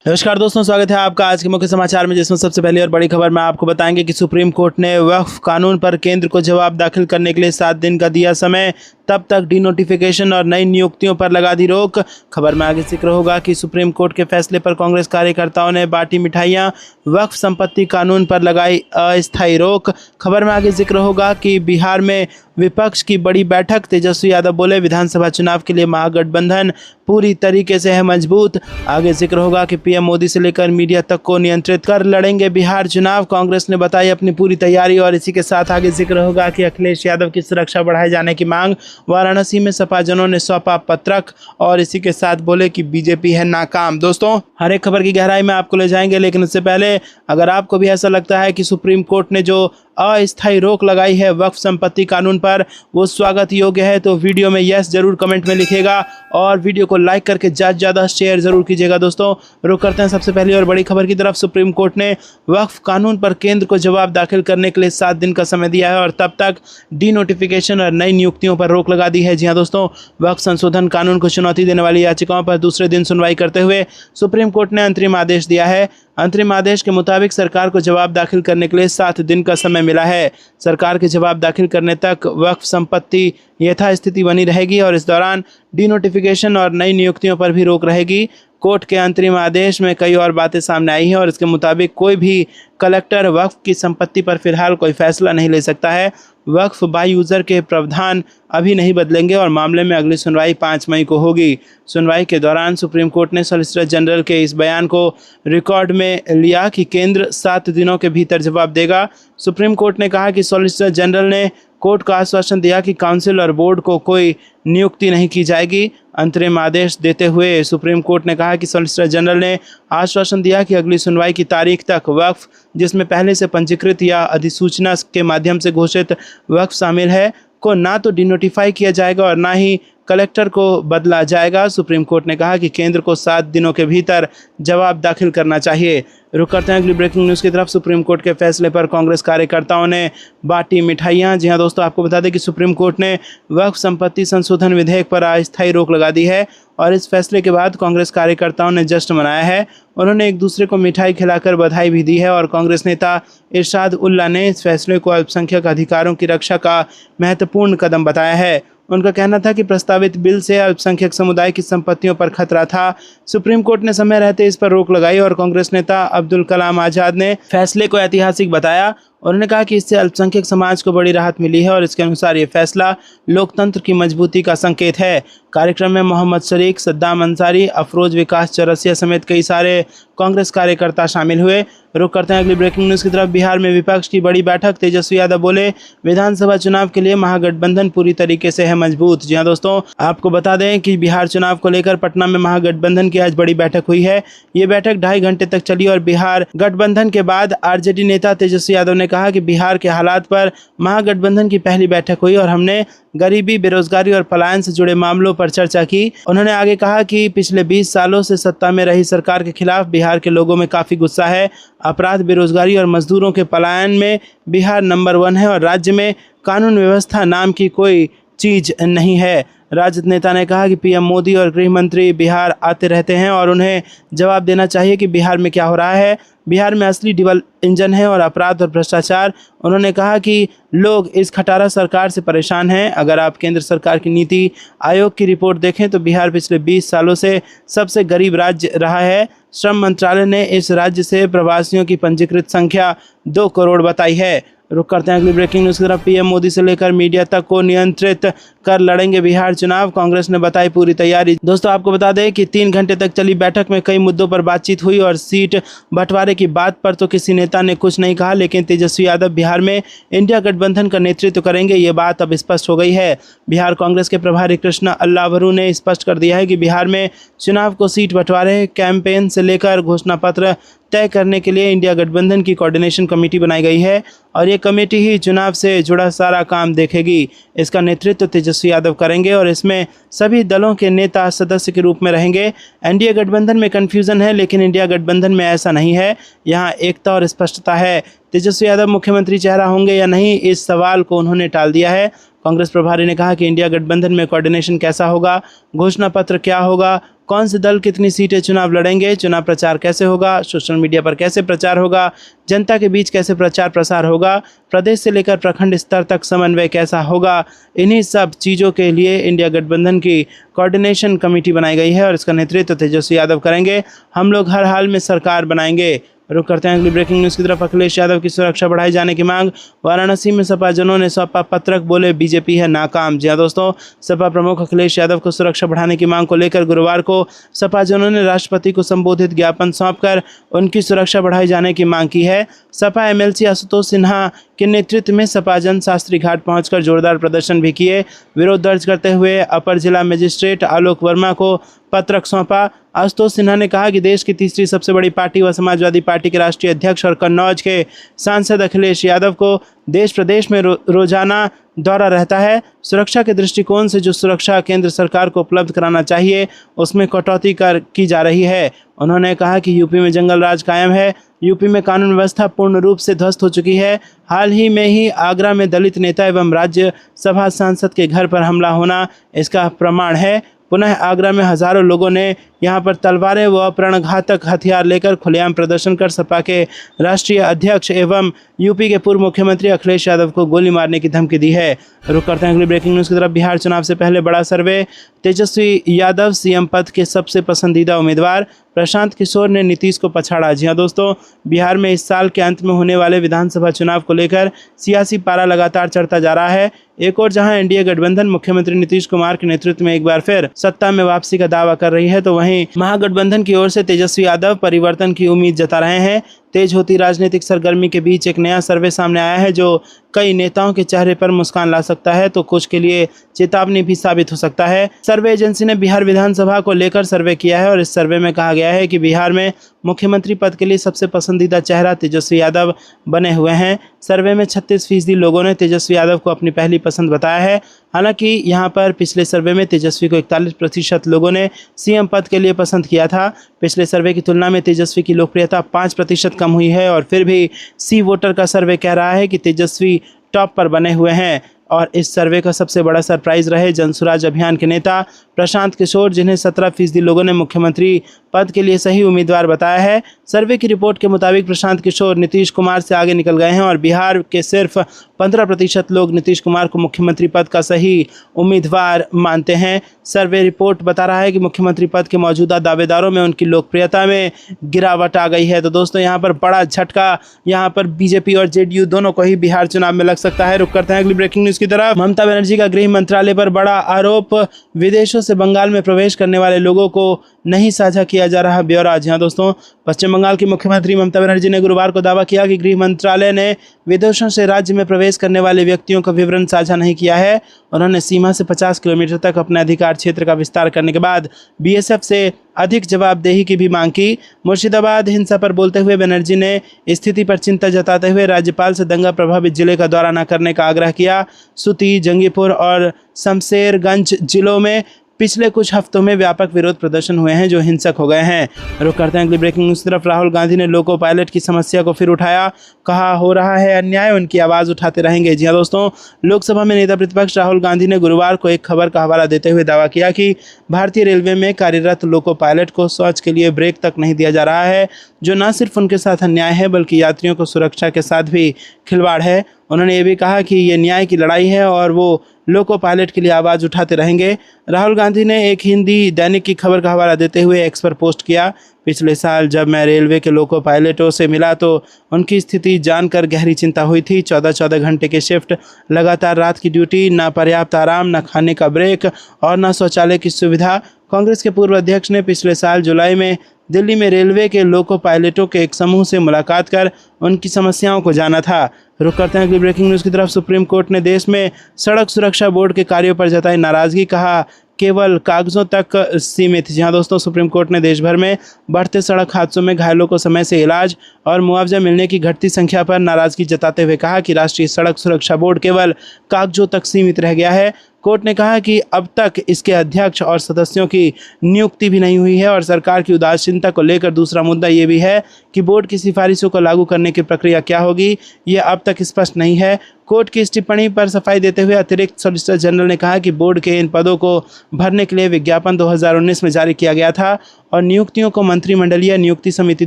नमस्कार दोस्तों, स्वागत है आपका आज के मुख्य समाचार में, जिसमें सबसे पहली और बड़ी खबर में आपको बताएंगे कि सुप्रीम कोर्ट ने वक्फ कानून पर केंद्र को जवाब दाखिल करने के लिए 7 दिन का दिया समय। तब तक डीनोटिफिकेशन और नई नियुक्तियों पर लगा दी रोक। खबर में आगे जिक्र होगा कि सुप्रीम कोर्ट के फैसले पर कांग्रेस कार्यकर्ताओं ने बांटी मिठाइयां, वक्फ संपत्ति कानून पर लगाई अस्थायी रोक। खबर में आगे जिक्र होगा कि बिहार में विपक्ष की बड़ी बैठक, तेजस्वी यादव बोले विधानसभा चुनाव के लिए महागठबंधन पूरी तरीके से है मजबूत। आगे जिक्र होगा कि पीएम मोदी से लेकर मीडिया तक को नियंत्रित कर लड़ेंगे बिहार चुनाव, कांग्रेस ने बताई अपनी पूरी तैयारी। और इसी के साथ आगे जिक्र होगा कि अखिलेश यादव की सुरक्षा बढ़ाए जाने की मांग, वाराणसी में सपा जनों ने सौंपा पत्रक। और इसी के साथ बोले कि बीजेपी है नाकाम। दोस्तों, हर एक खबर की गहराई में आपको ले जाएंगे, लेकिन उससे पहले अगर आपको भी ऐसा लगता है कि सुप्रीम कोर्ट ने जो अस्थायी रोक लगाई है वक्फ संपत्ति कानून पर वो स्वागत योग्य है, तो वीडियो में यस जरूर कमेंट में लिखिएगा और वीडियो को लाइक करके ज़्यादा शेयर जरूर कीजिएगा। दोस्तों, रुक करते हैं सबसे पहली और बड़ी खबर की तरफ। सुप्रीम कोर्ट ने वक्फ कानून पर केंद्र को जवाब दाखिल करने के लिए 7 दिन का समय दिया है और तब तक डीनोटिफिकेशन और नई नियुक्तियों पर रोक लगा दी है। जी हाँ दोस्तों, वक्फ संशोधन कानून को चुनौती देने वाली याचिकाओं पर दूसरे दिन सुनवाई करते हुए सुप्रीम कोर्ट ने अंतरिम आदेश दिया है। अंतरिम आदेश के मुताबिक सरकार को जवाब दाखिल करने के लिए 7 दिन का समय मिला है। सरकार के जवाब दाखिल करने तक वक्फ संपत्ति यथास्थिति बनी रहेगी और इस दौरान डीनोटिफिकेशन और नई नियुक्तियों पर भी रोक रहेगी। कोर्ट के अंतरिम आदेश में कई और बातें सामने आई हैं और इसके मुताबिक कोई भी कलेक्टर वक्फ की संपत्ति पर फिलहाल कोई फैसला नहीं ले सकता है। वक्फ बाई यूज़र के प्रावधान अभी नहीं बदलेंगे और मामले में अगली सुनवाई 5 मई को होगी। सुनवाई के दौरान सुप्रीम कोर्ट ने सॉलिसिटर जनरल के इस बयान को रिकॉर्ड में लिया कि केंद्र 7 दिनों के भीतर जवाब देगा। सुप्रीम कोर्ट ने कहा कि सॉलिसिटर जनरल ने कोर्ट को आश्वासन दिया कि काउंसिल और बोर्ड को कोई नियुक्ति नहीं की जाएगी। अंतरिम आदेश देते हुए सुप्रीम कोर्ट ने कहा कि सॉलिसिटर जनरल ने आश्वासन दिया कि अगली सुनवाई की तारीख तक वक्फ, जिसमें पहले से पंजीकृत या अधिसूचना के माध्यम से घोषित वक्फ शामिल है, को ना तो डिनोटिफाई किया जाएगा और ना ही कलेक्टर को बदला जाएगा। सुप्रीम कोर्ट ने कहा कि केंद्र को 7 दिनों के भीतर जवाब दाखिल करना चाहिए। रुक करते हैं अगली ब्रेकिंग न्यूज़ की तरफ। सुप्रीम कोर्ट के फैसले पर कांग्रेस कार्यकर्ताओं ने बांटी मिठाइयां। जी हां दोस्तों, आपको बता दें कि सुप्रीम कोर्ट ने वक्फ संपत्ति संशोधन विधेयक पर अस्थायी रोक लगा दी है और इस फैसले के बाद कांग्रेस कार्यकर्ताओं ने जश्न मनाया है। उन्होंने एक दूसरे को मिठाई खिलाकर बधाई भी दी है और कांग्रेस नेता इरशाद उल्ला ने इस फैसले को अल्पसंख्यक अधिकारों की रक्षा का महत्वपूर्ण कदम बताया है। उनका कहना था कि प्रस्तावित बिल से अल्पसंख्यक समुदाय की संपत्तियों पर खतरा था। सुप्रीम कोर्ट ने समय रहते इस पर रोक लगाई और कांग्रेस नेता अब्दुल कलाम आजाद ने फैसले को ऐतिहासिक बताया। उन्होंने कहा कि इससे अल्पसंख्यक समाज को बड़ी राहत मिली है और इसके अनुसार ये फैसला लोकतंत्र की मजबूती का संकेत है। कार्यक्रम में मोहम्मद शरीक, सद्दाम अंसारी, अफरोज विकास चौरसिया समेत कई सारे कांग्रेस कार्यकर्ता शामिल हुए। रुक करते हैं अगली ब्रेकिंग न्यूज़ की तरफ। बिहार में विपक्ष की बड़ी बैठक, तेजस्वी यादव बोले विधानसभा चुनाव के लिए महागठबंधन पूरी तरीके से है मजबूत। जी हाँ दोस्तों, आपको बता दें कि बिहार चुनाव को लेकर पटना में महागठबंधन की आज बड़ी बैठक हुई है। ये बैठक 2.5 घंटे तक चली और बिहार गठबंधन के बाद आरजेडी नेता तेजस्वी यादव ने कहा कि बिहार के हालात पर महागठबंधन की पहली बैठक हुई और हमने गरीबी, बेरोजगारी और पलायन से जुड़े मामलों पर चर्चा की। उन्होंने आगे कहा कि पिछले 20 सालों से सत्ता में रही सरकार के खिलाफ बिहार के लोगों में काफ़ी गुस्सा है। अपराध, बेरोजगारी और मजदूरों के पलायन में बिहार नंबर 1 है और राज्य में कानून व्यवस्था नाम की कोई चीज़ नहीं है। राजद नेता ने कहा कि पीएम मोदी और गृह मंत्री बिहार आते रहते हैं और उन्हें जवाब देना चाहिए कि बिहार में क्या हो रहा है। बिहार में असली डबल इंजन है और अपराध और भ्रष्टाचार। उन्होंने कहा कि लोग इस खटारा सरकार से परेशान हैं। अगर आप केंद्र सरकार की नीति आयोग की रिपोर्ट देखें तो बिहार पिछले 20 सालों से सबसे गरीब राज्य रहा है। श्रम मंत्रालय ने इस राज्य से प्रवासियों की पंजीकृत संख्या 2 करोड़ बताई है। रुक करते हैं अगली ब्रेकिंग न्यूज़ की तरफ। पीएम मोदी से लेकर मीडिया तक को नियंत्रित कर लड़ेंगे बिहार चुनाव, कांग्रेस ने बताई पूरी तैयारी। दोस्तों, आपको बता दें कि 3 घंटे तक चली बैठक में कई मुद्दों पर बातचीत हुई और सीट बंटवारे की बात पर तो किसी नेता ने कुछ नहीं कहा, लेकिन तेजस्वी यादव बिहार में इंडिया गठबंधन का नेतृत्व करेंगे, ये बात अब स्पष्ट हो गई है। बिहार कांग्रेस के प्रभारी कृष्णा अल्लावरू ने स्पष्ट कर दिया है कि बिहार में चुनाव को सीट बंटवारे, कैंपेन से लेकर घोषणा पत्र तय करने के लिए इंडिया गठबंधन की कोऑर्डिनेशन कमेटी बनाई गई है और ये कमेटी ही चुनाव से जुड़ा सारा काम देखेगी। इसका नेतृत्व तेजस्वी यादव करेंगे और इसमें सभी दलों के नेता सदस्य के रूप में रहेंगे। एनडीए गठबंधन में कन्फ्यूजन है, लेकिन इंडिया गठबंधन में ऐसा नहीं है। यहाँ एकता और स्पष्टता है। तेजस्वी यादव मुख्यमंत्री चेहरा होंगे या नहीं, इस सवाल को उन्होंने टाल दिया है। कांग्रेस प्रभारी ने कहा कि इंडिया गठबंधन में कोऑर्डिनेशन कैसा होगा, घोषणा पत्र क्या होगा, कौन से दल कितनी सीटें चुनाव लड़ेंगे, चुनाव प्रचार कैसे होगा, सोशल मीडिया पर कैसे प्रचार होगा, जनता के बीच कैसे प्रचार प्रसार होगा, प्रदेश से लेकर प्रखंड स्तर तक समन्वय कैसा होगा। इन्हीं सब चीज़ों के लिए इंडिया गठबंधन की कोऑर्डिनेशन कमेटी बनाई गई है और इसका नेतृत्व तेजस्वी यादव करेंगे। हम लोग हर हाल में सरकार बनाएंगे। रुक करते हैं अगली ब्रेकिंग न्यूज़ की तरफ। अखिलेश यादव की सुरक्षा बढ़ाए जाने की मांग। वाराणसी में सपा जनों ने सौंपा पत्रक, बोले बीजेपी है नाकाम। जी हाँ दोस्तों, सपा प्रमुख अखिलेश यादव को सुरक्षा बढ़ाने की मांग को लेकर गुरुवार को सपा जनों ने राष्ट्रपति को संबोधित ज्ञापन सौंपकर उनकी सुरक्षा बढ़ाए जाने की मांग की है। सपा एमएलसी आशुतोष सिन्हा के नेतृत्व में सपा जन शास्त्री घाट पहुंचकर जोरदार प्रदर्शन भी किए। विरोध दर्ज करते हुए अपर जिला मजिस्ट्रेट आलोक वर्मा को पत्रक सौंपा। आशुतोष सिन्हा ने कहा कि देश की तीसरी सबसे बड़ी पार्टी व समाजवादी पार्टी के राष्ट्रीय अध्यक्ष और कन्नौज के सांसद अखिलेश यादव को देश प्रदेश में रोजाना दौरा रहता है। सुरक्षा के दृष्टिकोण से जो सुरक्षा केंद्र सरकार को उपलब्ध कराना चाहिए उसमें कटौती की जा रही है। उन्होंने कहा कि यूपी में जंगल राज कायम है, यूपी में कानून व्यवस्था पूर्ण रूप से ध्वस्त हो चुकी है। हाल ही में ही आगरा में दलित नेता एवं राज्यसभा सांसद के घर पर हमला होना इसका प्रमाण है। पुनः आगरा में हजारों लोगों ने यहां पर तलवारें व प्राणघातक हथियार लेकर खुलेआम प्रदर्शन कर सपा के राष्ट्रीय अध्यक्ष एवं यूपी के पूर्व मुख्यमंत्री अखिलेश यादव को गोली मारने की धमकी दी है। रुक करते हैं अगली ब्रेकिंग न्यूज़ की तरफ। बिहार चुनाव से पहले बड़ा सर्वे। तेजस्वी यादव सीएम पद के सबसे पसंदीदा उम्मीदवार। प्रशांत किशोर ने नीतीश को पछाड़ा। जी हाँ दोस्तों, बिहार में इस साल के अंत में होने वाले विधानसभा चुनाव को लेकर सियासी पारा लगातार चढ़ता जा रहा है। एक और जहां एनडीए गठबंधन मुख्यमंत्री नीतीश कुमार के नेतृत्व में एक बार फिर सत्ता में वापसी का दावा कर रही है, तो वहीं महागठबंधन की ओर से तेजस्वी यादव परिवर्तन की उम्मीद जता रहे हैं। तेज होती राजनीतिक सरगर्मी के बीच एक नया सर्वे सामने आया है जो कई नेताओं के चेहरे पर मुस्कान ला सकता है तो कुछ के लिए चेतावनी भी साबित हो सकता है। सर्वे एजेंसी ने बिहार विधानसभा को लेकर सर्वे किया है और इस सर्वे में कहा गया है कि बिहार में मुख्यमंत्री पद के लिए सबसे पसंदीदा चेहरा तेजस्वी यादव बने हुए हैं। सर्वे में 36% लोगों ने तेजस्वी यादव को अपनी पहली पसंद बताया है। हालांकि यहां पर पिछले सर्वे में तेजस्वी को 41% लोगों ने सीएम पद के लिए पसंद किया था। पिछले सर्वे की तुलना में तेजस्वी की लोकप्रियता 5% कम हुई है और फिर भी सी वोटर का सर्वे कह रहा है कि तेजस्वी टॉप पर बने हुए हैं। और इस सर्वे का सबसे बड़ा सरप्राइज रहे जनसुराज अभियान के नेता प्रशांत किशोर, जिन्हें 17% लोगों ने मुख्यमंत्री पद के लिए सही उम्मीदवार बताया है। सर्वे की रिपोर्ट के मुताबिक प्रशांत किशोर नीतीश कुमार से आगे निकल गए हैं और बिहार के सिर्फ 15% लोग नीतीश कुमार को मुख्यमंत्री पद का सही उम्मीदवार मानते हैं। सर्वे रिपोर्ट बता रहा है कि मुख्यमंत्री पद के मौजूदा दावेदारों में उनकी लोकप्रियता में गिरावट आ गई है। तो दोस्तों, यहाँ पर बड़ा झटका यहाँ पर बीजेपी और जेडीयू दोनों को ही बिहार चुनाव में लग सकता है। रुक करते हैं अगली ब्रेकिंग न्यूज़ की तरफ। ममता बनर्जी का गृह मंत्रालय पर बड़ा आरोप। विदेशों से बंगाल में प्रवेश करने वाले लोगों को नहीं साझा किया जा रहा ब्यौरा। जी हाँ दोस्तों, पश्चिम बंगाल की मुख्यमंत्री ममता बनर्जी ने गुरुवार को दावा किया कि गृह मंत्रालय ने विदेशों से राज्य में प्रवेश करने वाले व्यक्तियों का विवरण साझा नहीं किया है। उन्होंने सीमा से 50 किलोमीटर तक अपने अधिकार क्षेत्र का विस्तार करने के बाद बीएसएफ से अधिक जवाबदेही की भी मांग की। मुर्शिदाबाद हिंसा पर बोलते हुए बनर्जी ने स्थिति पर चिंता जताते हुए राज्यपाल से दंगा प्रभावित जिले का दौरा न करने का आग्रह किया। सूती, जंगीपुर और शमशेरगंज जिलों में पिछले कुछ हफ्तों में व्यापक विरोध प्रदर्शन हुए हैं जो हिंसक हो गए हैं। रुक करते हैं अगली ब्रेकिंग न्यूज़ की तरफ। राहुल गांधी ने लोको पायलट की समस्या को फिर उठाया, कहा हो रहा है अन्याय, उनकी आवाज़ उठाते रहेंगे। जी हाँ दोस्तों, लोकसभा में नेता प्रतिपक्ष राहुल गांधी ने गुरुवार को एक खबर का हवाला देते हुए दावा किया कि भारतीय रेलवे में कार्यरत लोको पायलट को शौच के लिए ब्रेक तक नहीं दिया जा रहा है, जो न सिर्फ उनके साथ अन्याय है बल्कि यात्रियों को सुरक्षा के साथ भी खिलवाड़ है। उन्होंने ये भी कहा कि ये न्याय की लड़ाई है और वो लोको पायलट के लिए आवाज़ उठाते रहेंगे। राहुल गांधी ने एक हिंदी दैनिक की खबर का हवाला देते हुए एक्स पर पोस्ट किया, पिछले साल जब मैं रेलवे के लोको पायलटों से मिला तो उनकी स्थिति जानकर गहरी चिंता हुई थी। 14-14 घंटे के शिफ्ट, लगातार रात की ड्यूटी, ना पर्याप्त आराम, ना खाने का ब्रेक और ना शौचालय की सुविधा। कांग्रेस के पूर्व अध्यक्ष ने पिछले साल जुलाई में दिल्ली में रेलवे के लोको पायलटों के एक समूह से मुलाकात कर उनकी समस्याओं को जाना था। रुक करते हैं अगली ब्रेकिंग न्यूज़ की तरफ। सुप्रीम कोर्ट ने देश में सड़क सुरक्षा बोर्ड के कार्यों पर जताई नाराज़गी, कहा केवल कागजों तक सीमित। जी हाँ दोस्तों, सुप्रीम कोर्ट ने देश भर में बढ़ते सड़क हादसों में घायलों को समय से इलाज और मुआवजा मिलने की घटती संख्या पर नाराज़गी जताते हुए कहा कि राष्ट्रीय सड़क सुरक्षा बोर्ड केवल कागजों तक सीमित रह गया है। कोर्ट ने कहा कि अब तक इसके अध्यक्ष और सदस्यों की नियुक्ति भी नहीं हुई है और सरकार की उदासीनता को लेकर दूसरा मुद्दा ये भी है कि बोर्ड की सिफारिशों को लागू करने की प्रक्रिया क्या होगी, ये अब तक स्पष्ट नहीं है। कोर्ट की इस टिप्पणी पर सफाई देते हुए अतिरिक्त सॉलिसिटर जनरल ने कहा कि बोर्ड के इन पदों को भरने के लिए विज्ञापन 2019 में जारी किया गया था और नियुक्तियों को मंत्रिमंडलीय नियुक्ति समिति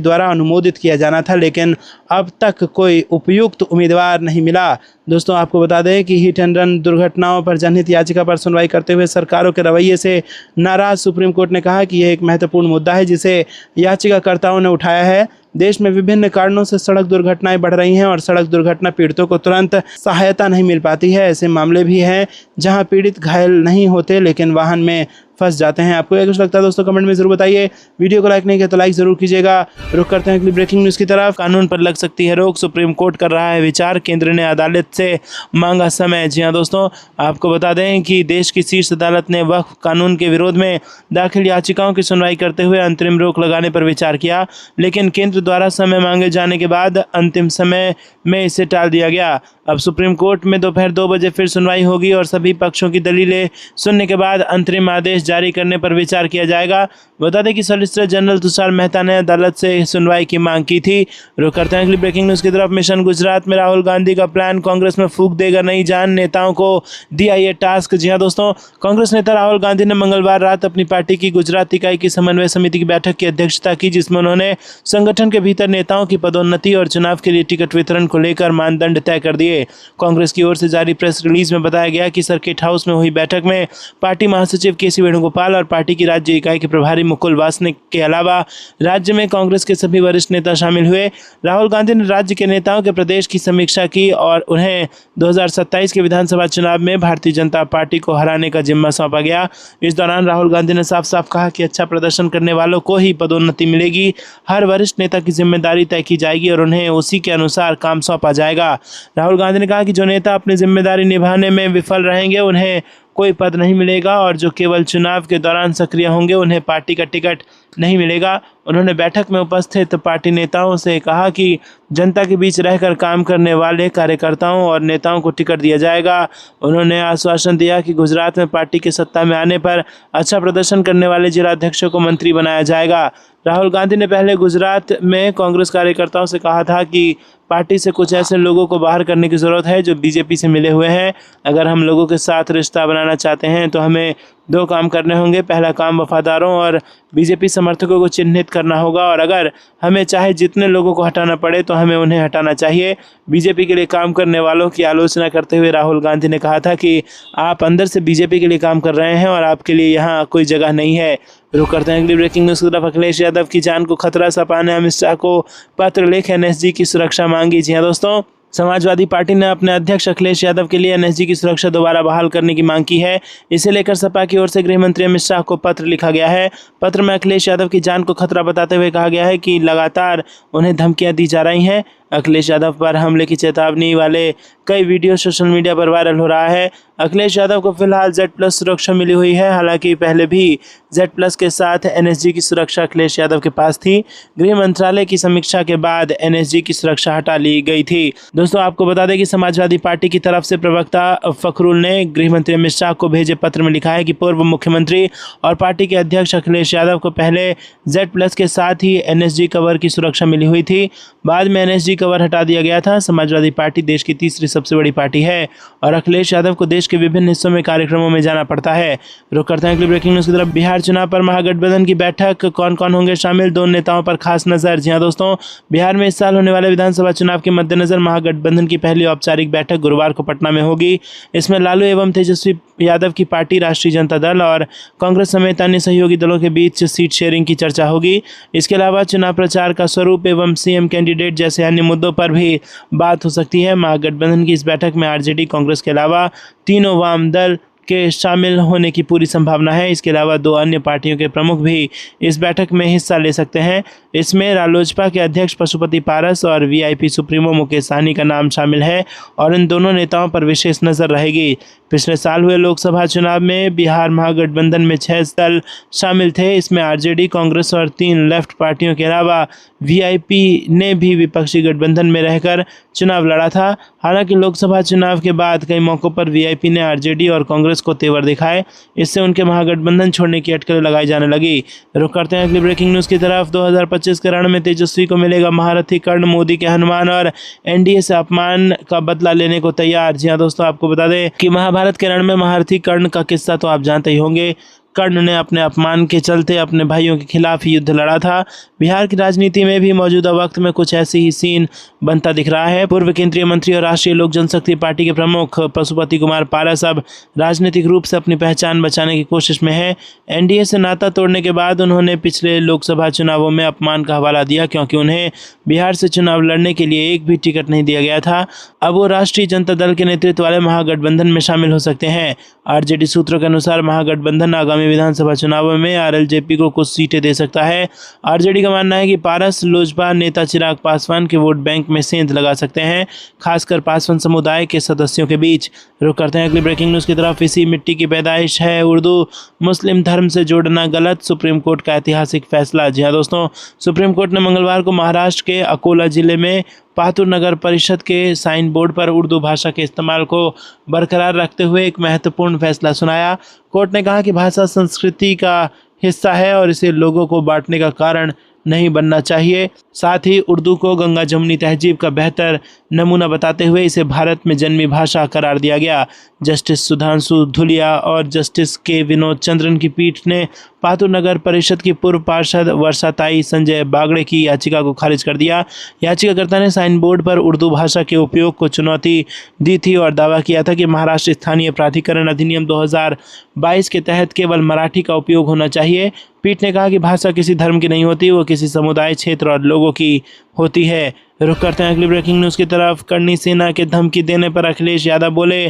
द्वारा अनुमोदित किया जाना था, लेकिन अब तक कोई उपयुक्त उम्मीदवार नहीं मिला। दोस्तों, आपको बता दें कि हिट एंड रन दुर्घटनाओं पर जनहित याचिका पर सुनवाई करते हुए सरकारों के रवैये से नाराज सुप्रीम कोर्ट ने कहा कि यह एक महत्वपूर्ण मुद्दा है जिसे याचिकाकर्ताओं ने उठाया है। देश में विभिन्न कारणों से सड़क दुर्घटनाएं बढ़ रही हैं और सड़क दुर्घटना पीड़ितों को तुरंत सहायता नहीं मिल पाती है। ऐसे मामले भी हैं जहां पीड़ित घायल नहीं होते लेकिन वाहन में फंस जाते हैं। आपको क्या कुछ लगता है दोस्तों, कमेंट में जरूर बताइए। वीडियो को लाइक नहीं किया तो लाइक जरूर कीजिएगा। रुक करते हैं अगली ब्रेकिंग न्यूज़ की तरफ। कानून पर लग सकती है रोक, सुप्रीम कोर्ट कर रहा है विचार, केंद्र ने अदालत से मांगा समय। जी हाँ दोस्तों, आपको बता दें कि देश की शीर्ष अदालत ने वक्फ कानून के विरोध में दाखिल याचिकाओं की सुनवाई करते हुए अंतरिम रोक लगाने पर विचार किया, लेकिन केंद्र द्वारा समय मांगे जाने के बाद अंतिम समय में इसे टाल दिया गया। अब सुप्रीम कोर्ट में दोपहर 2 बजे फिर सुनवाई होगी और सभी पक्षों की दलीलें सुनने के बाद अंतरिम आदेश जारी करने पर विचार किया जाएगा। बता दें कि सॉलिसिटर जनरल तुषार मेहता ने अदालत से सुनवाई की मांग की थी। रुक करते हैं अगली ब्रेकिंग न्यूज़ की तरफ। मिशन गुजरात में राहुल गांधी का प्लान, कांग्रेस में फूंक देगा नई जान, नेताओं को दिया ये टास्क। जी हाँ दोस्तों, कांग्रेस नेता राहुल गांधी ने मंगलवार रात अपनी पार्टी की गुजरात इकाई की समन्वय समिति की बैठक की अध्यक्षता की, जिसमें उन्होंने संगठन के भीतर नेताओं की पदोन्नति और चुनाव के लिए टिकट वितरण को लेकर मानदंड तय कर दिए। कांग्रेस की ओर से जारी प्रेस रिलीज में बताया गया कि सर्किट हाउस में हुई बैठक में पार्टी महासचिव केसी वेणुगोपाल और पार्टी की राज्य इकाई के प्रभारी मुकुल वासनिक के अलावा राज्य में कांग्रेस के सभी वरिष्ठ नेता शामिल हुए। राहुल गांधी ने राज्य के नेताओं के प्रदेश की समीक्षा की और उन्हें 2027 के विधानसभा चुनाव में भारतीय जनता पार्टी को हराने का जिम्मा सौंपा गया। इस दौरान राहुल गांधी ने साफ साफ कहा कि अच्छा प्रदर्शन करने वालों को ही पदोन्नति मिलेगी, हर वरिष्ठ नेता की जिम्मेदारी तय की जाएगी और उन्हें उसी के अनुसार काम सौंपा जाएगा। राहुल गांधी ने कहा कि जो नेता अपनी जिम्मेदारी निभाने में विफल रहेंगे उन्हें कोई पद नहीं मिलेगा और जो केवल चुनाव के दौरान सक्रिय होंगे उन्हें पार्टी का टिकट नहीं मिलेगा। उन्होंने बैठक में उपस्थित पार्टी नेताओं से कहा कि जनता के बीच रहकर काम करने वाले कार्यकर्ताओं और नेताओं को टिकट दिया जाएगा। उन्होंने आश्वासन दिया कि गुजरात में पार्टी के सत्ता में आने पर अच्छा प्रदर्शन करने वाले जिलाध्यक्षों को मंत्री बनाया जाएगा। राहुल गांधी ने पहले गुजरात में कांग्रेस कार्यकर्ताओं से कहा था कि पार्टी से कुछ ऐसे लोगों को बाहर करने की ज़रूरत है जो बीजेपी से मिले हुए हैं। अगर हम लोगों के साथ रिश्ता बनाना चाहते हैं तो हमें 2 काम करने होंगे। पहला काम वफादारों और बीजेपी समर्थकों को चिन्हित करना होगा और अगर हमें चाहे जितने लोगों को हटाना पड़े तो हमें उन्हें हटाना चाहिए। बीजेपी के लिए काम करने वालों की आलोचना करते हुए राहुल गांधी ने कहा था कि आप अंदर से बीजेपी के लिए काम कर रहे हैं और आपके लिए यहाँ कोई जगह नहीं है। रुक करते हैं अगली ब्रेकिंग न्यूज़ की तरफ। अखिलेश यादव की जान को खतरा, सपा ने अमित शाह को पत्र लिख एनएसजी की सुरक्षा मांगी। जी हाँ दोस्तों, समाजवादी पार्टी ने अपने अध्यक्ष अखिलेश यादव के लिए एनएसजी की सुरक्षा दोबारा बहाल करने की मांग की है। इसे लेकर सपा की ओर से गृह मंत्री अमित शाह को पत्र लिखा गया है। पत्र में अखिलेश यादव की जान को खतरा बताते हुए कहा गया है कि लगातार उन्हें धमकियां दी जा रही हैं। अखिलेश यादव पर हमले की चेतावनी वाले कई वीडियो सोशल मीडिया पर वायरल हो रहा है। अखिलेश यादव को फिलहाल Z+ सुरक्षा मिली हुई है। हालांकि पहले भी Z+ के साथ एनएसजी की सुरक्षा अखिलेश यादव के पास थी। गृह मंत्रालय की समीक्षा के बाद एनएसजी की सुरक्षा हटा ली गई थी। दोस्तों, आपको बता दें कि समाजवादी पार्टी की तरफ से प्रवक्ता फखरुल ने गृह मंत्री अमित शाह को भेजे पत्र में लिखा है कि पूर्व मुख्यमंत्री और पार्टी के अध्यक्ष अखिलेश यादव को पहले Z+ के साथ ही एनएसजी कवर की सुरक्षा मिली हुई थी, बाद में एनएसजी कवर हटा दिया गया था। समाजवादी पार्टी देश की तीसरी सबसे बड़ी पार्टी है और अखिलेश यादव को देश के विभिन्न हिस्सों में कार्यक्रमों में जाना पड़ता है। रुक करते हैं अगली ब्रेकिंग न्यूज़ की तरफ। बिहार चुनाव पर महागठबंधन की बैठक, कौन कौन होंगे शामिल, 2 नेताओं पर खास नजर। जी हाँ दोस्तों, बिहार में इस साल होने वाले विधानसभा चुनाव के मद्देनजर महागठबंधन की पहली औपचारिक बैठक गुरुवार को पटना में होगी। इसमें लालू एवं तेजस्वी यादव की पार्टी राष्ट्रीय जनता दल और कांग्रेस समेत अन्य सहयोगी दलों के बीच सीट शेयरिंग की चर्चा होगी। इसके अलावा चुनाव प्रचार का स्वरूप एवं सीएम कैंडिडेट जैसे अन्य मुद्दों पर भी बात हो सकती है। महागठबंधन की इस बैठक में आरजेडी, कांग्रेस के अलावा तीनों वाम दल के शामिल होने की पूरी संभावना है। इसके अलावा 2 अन्य पार्टियों के प्रमुख भी इस बैठक में हिस्सा ले सकते हैं। इसमें रालोजपा के अध्यक्ष पशुपति पारस और वीआईपी सुप्रीमो मुकेश सहनी का नाम शामिल है और इन दोनों नेताओं पर विशेष नजर रहेगी। पिछले साल हुए लोकसभा चुनाव में बिहार महागठबंधन में 6 दल शामिल थे। इसमें आरजेडी, कांग्रेस और 3 लेफ्ट पार्टियों के अलावा वीआईपी ने भी विपक्षी गठबंधन में रहकर चुनाव लड़ा था। हालांकि लोकसभा चुनाव के बाद कई मौकों पर वीआईपी ने आरजेडी और कांग्रेस को तेवर दिखाए। इससे उनके महागठबंधन छोड़ने की अटकलें लगाई जाने लगी। रुक करते हैं अगली ब्रेकिंग न्यूज़ की तरफ। 2025 के रण में तेजस्वी को मिलेगा महारथी कर्ण, मोदी के हनुमान और एनडीए से अपमान का बदला लेने को तैयार। जी हाँ दोस्तों, आपको बता दें कि महाभारत के रण में महारथी कर्ण का किस्सा तो आप जानते ही होंगे। कर्ण ने अपने अपमान के चलते अपने भाइयों के खिलाफ युद्ध लड़ा था। बिहार की राजनीति में भी मौजूदा वक्त में कुछ ऐसी ही सीन बनता दिख रहा है। पूर्व केंद्रीय मंत्री और राष्ट्रीय लोक जनशक्ति पार्टी के प्रमुख पशुपति कुमार पारस अब राजनीतिक रूप से अपनी पहचान बचाने की कोशिश में है। एनडीए से नाता तोड़ने के बाद उन्होंने पिछले लोकसभा चुनावों में अपमान का हवाला दिया, क्योंकि उन्हें बिहार से चुनाव लड़ने के लिए एक भी टिकट नहीं दिया गया था। अब वो राष्ट्रीय जनता दल के नेतृत्व वाले महागठबंधन में शामिल हो सकते हैं। आरजेडी सूत्रों के अनुसार महागठबंधन आगामी विधानसभा चुनावों में आरएलजेपी को कुछ सीटें दे सकता है। आरजेडी का मानना है कि पारस लोजपा नेता चिराग पासवान के वोट बैंक में सेंध लगा सकते हैं, खासकर पासवान समुदाय के सदस्यों के बीच। रुक करते हैं अगली ब्रेकिंग न्यूज़ की तरफ। इसी मिट्टी की पैदाइश है उर्दू, मुस्लिम धर्म से जोड़ना गलत, सुप्रीम कोर्ट का ऐतिहासिक फैसला। जी हाँ दोस्तों, सुप्रीम कोर्ट ने मंगलवार को महाराष्ट्र के अकोला जिले में पातुर नगर परिषद के साइन बोर्ड पर उर्दू भाषा के इस्तेमाल को बरकरार रखते हुए एक महत्वपूर्ण फैसला सुनाया। कोर्ट ने कहा कि भाषा संस्कृति का हिस्सा है और इसे लोगों को बांटने का कारण नहीं बनना चाहिए। साथ ही उर्दू को गंगा जमुनी तहजीब का बेहतर नमूना बताते हुए इसे भारत में जन्मी भाषा करार दिया गया। जस्टिस सुधांशु धुलिया और जस्टिस के विनोद चंद्रन की पीठ ने पातुर नगर परिषद की पूर्व पार्षद वर्षाताई संजय बागड़े की याचिका को खारिज कर दिया। याचिकाकर्ता ने साइन बोर्ड पर उर्दू भाषा के उपयोग को चुनौती दी थी और दावा किया था कि महाराष्ट्र स्थानीय प्राधिकरण अधिनियम 2022 के तहत केवल मराठी का उपयोग होना चाहिए। पीठ ने कहा कि भाषा किसी धर्म की नहीं होती, वो किसी समुदाय, क्षेत्र और लोगों की होती है। रुक करते हैं अगली ब्रेकिंग न्यूज़ की तरफ। करनी सेना के धमकी देने पर अखिलेश यादव बोले,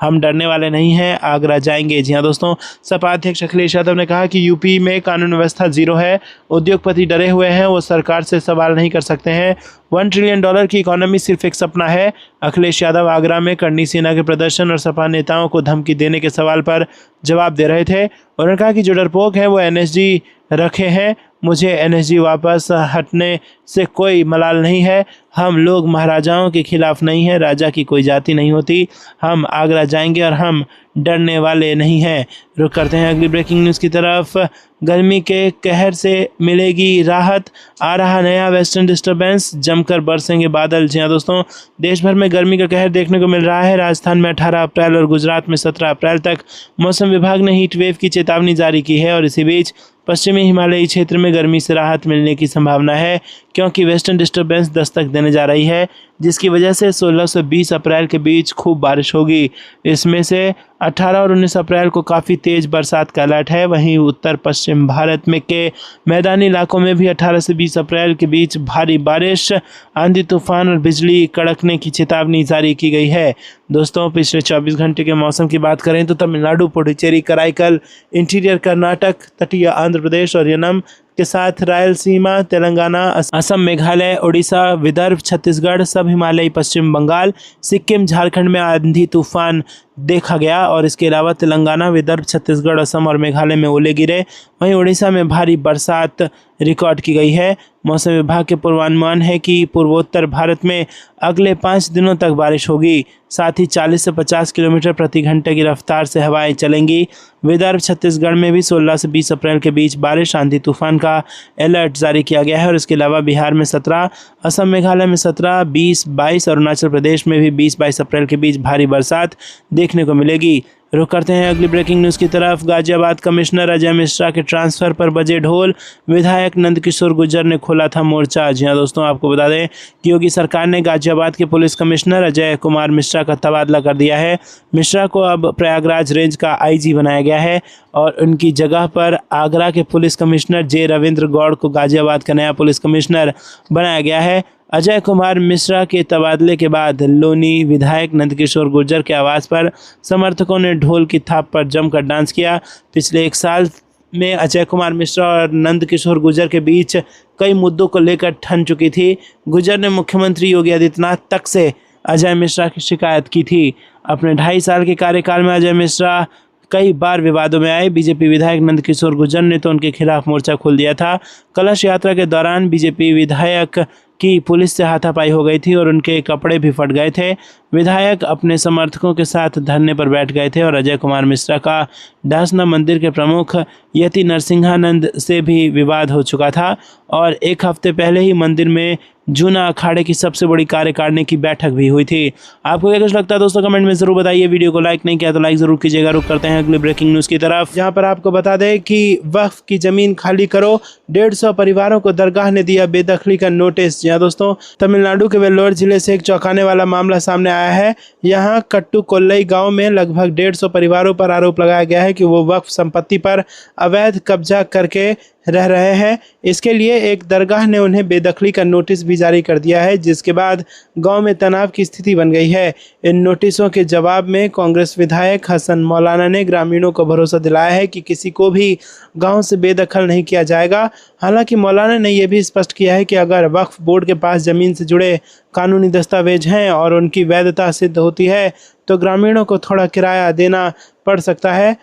हम डरने वाले नहीं हैं, आगरा जाएंगे। जी हाँ दोस्तों, सपा अध्यक्ष अखिलेश यादव ने कहा कि यूपी में कानून व्यवस्था जीरो है, उद्योगपति डरे हुए हैं, वो सरकार से सवाल नहीं कर सकते हैं। $1 ट्रिलियन की इकोनॉमी सिर्फ एक सपना है। अखिलेश यादव आगरा में करनी सेना के प्रदर्शन और सपा नेताओं को धमकी देने के सवाल पर जवाब दे रहे थे। उन्होंने कहा कि जो डरपोक हैं वो एनएसजी रखे हैं, मुझे एनएसजी वापस हटने से कोई मलाल नहीं है। हम लोग महाराजाओं के खिलाफ नहीं हैं, राजा की कोई जाति नहीं होती। हम आगरा जाएंगे और हम डरने वाले नहीं हैं। रुक करते हैं अगली ब्रेकिंग न्यूज़ की तरफ। गर्मी के कहर से मिलेगी राहत, आ रहा नया वेस्टर्न डिस्टर्बेंस, जमकर बरसेंगे बादल। जी हाँ दोस्तों, देश भर में गर्मी का कहर देखने को मिल रहा है। राजस्थान में 18 अप्रैल और गुजरात में 17 अप्रैल तक मौसम विभाग ने हीट वेव की चेतावनी जारी की है और इसी बीच पश्चिमी हिमालयी क्षेत्र में गर्मी से राहत मिलने की संभावना है, क्योंकि वेस्टर्न डिस्टर्बेंस दस्तक देने जा रही है, जिसकी वजह से 16 से 20 अप्रैल के बीच खूब बारिश होगी। इसमें से 18 और 19 अप्रैल को काफ़ी तेज़ बरसात का अलर्ट है। वहीं उत्तर पश्चिम भारत में के मैदानी इलाकों में भी 18 से 20 अप्रैल के बीच भारी बारिश, आंधी तूफान और बिजली कड़कने की चेतावनी जारी की गई है। दोस्तों, पिछले 24 घंटे के मौसम की बात करें तो तमिलनाडु, पुडुचेरी, कराईकल, इंटीरियर कर्नाटक, तटीय आंध्र प्रदेश और यनम के साथ रायलसीमा, तेलंगाना, असम, मेघालय, उड़ीसा, विदर्भ, छत्तीसगढ़, सब हिमालयी पश्चिम बंगाल, सिक्किम, झारखंड में आंधी तूफान देखा गया और इसके अलावा तेलंगाना, विदर्भ, छत्तीसगढ़, असम और मेघालय में ओले गिरे। वहीं उड़ीसा में भारी बरसात रिकॉर्ड की गई है। मौसम विभाग के पूर्वानुमान है कि पूर्वोत्तर भारत में अगले 5 दिनों तक बारिश होगी। साथ ही 40 से 50 किलोमीटर प्रति घंटे की रफ्तार से हवाएं चलेंगी। विदर्भ, छत्तीसगढ़ में भी 16 से 20 अप्रैल के बीच बारिश, आंधी तूफान का अलर्ट जारी किया गया है और इसके अलावा बिहार में 17, असम, मेघालय में 17, 20, 22 और अरुणाचल प्रदेश में भी 20-22 अप्रैल के बीच भारी बरसात देखने को मिलेगी। रुक करते हैं अगली ब्रेकिंग न्यूज़ की तरफ। गाजियाबाद कमिश्नर अजय मिश्रा के ट्रांसफ़र पर बजे ढोल, विधायक नंदकिशोर गुर्जर ने खोला था मोर्चा। जी हाँ दोस्तों, आपको बता दें कि योगी सरकार ने गाजियाबाद के पुलिस कमिश्नर अजय कुमार मिश्रा का तबादला कर दिया है। मिश्रा को अब प्रयागराज रेंज का आईजी बनाया गया है और उनकी जगह पर आगरा के पुलिस कमिश्नर जे रविंद्र गौड़ को गाजियाबाद का नया पुलिस कमिश्नर बनाया गया है। अजय कुमार मिश्रा के तबादले के बाद लोनी विधायक नंदकिशोर गुर्जर के आवास पर समर्थकों ने ढोल की थाप पर जमकर डांस किया। पिछले 1 साल में अजय कुमार मिश्रा और नंदकिशोर गुर्जर के बीच कई मुद्दों को लेकर ठन चुकी थी। गुर्जर ने मुख्यमंत्री योगी आदित्यनाथ तक से अजय मिश्रा की शिकायत की थी। अपने 2.5 साल के कार्यकाल में अजय मिश्रा कई बार विवादों में आए। बीजेपी विधायक नंदकिशोर गुर्जर ने तो उनके खिलाफ मोर्चा खोल दिया था। कलश यात्रा के दौरान बीजेपी विधायक की पुलिस से हाथापाई हो गई थी और उनके कपड़े भी फट गए थे। विधायक अपने समर्थकों के साथ धरने पर बैठ गए थे और अजय कुमार मिश्रा का डासना मंदिर के प्रमुख यति नरसिंहानंद से भी विवाद हो चुका था और एक हफ्ते पहले ही मंदिर में जूना अखाड़े की सबसे बड़ी कार्यकारिणी की बैठक भी हुई थी। आपको क्या कुछ लगता है दोस्तों, कमेंट में जरूर बताइए। वीडियो को लाइक नहीं किया तो लाइक जरूर कीजिएगा। रुक करते हैं अगली ब्रेकिंग न्यूज़ की तरफ, जहां पर आपको बता दें कि वक्फ की जमीन खाली करो, 150 परिवारों को दरगाह ने दिया बेदखली का नोटिस। जी दोस्तों, तमिलनाडु के वेल्लोर जिले से एक चौंकाने वाला मामला सामने आया है। यहाँ कट्टू कोल्लई गांव में लगभग 150 परिवारों पर आरोप लगाया गया है कि वो वक्फ संपत्ति पर अवैध कब्जा करके रह रहे हैं। इसके लिए एक दरगाह ने उन्हें बेदखली का नोटिस भी जारी कर दिया है, जिसके बाद गांव में तनाव की स्थिति बन गई है। इन नोटिसों के जवाब में कांग्रेस विधायक हसन मौलाना ने ग्रामीणों को भरोसा दिलाया है कि किसी को भी गांव से बेदखल नहीं किया जाएगा। हालांकि मौलाना ने यह भी स्पष्ट किया है कि अगर वक्फ बोर्ड के पास जमीन से जुड़े कानूनी दस्तावेज हैं और उनकी वैधता सिद्ध होती है तो ग्रामीणों को थोड़ा किराया देना पड़ सकता है।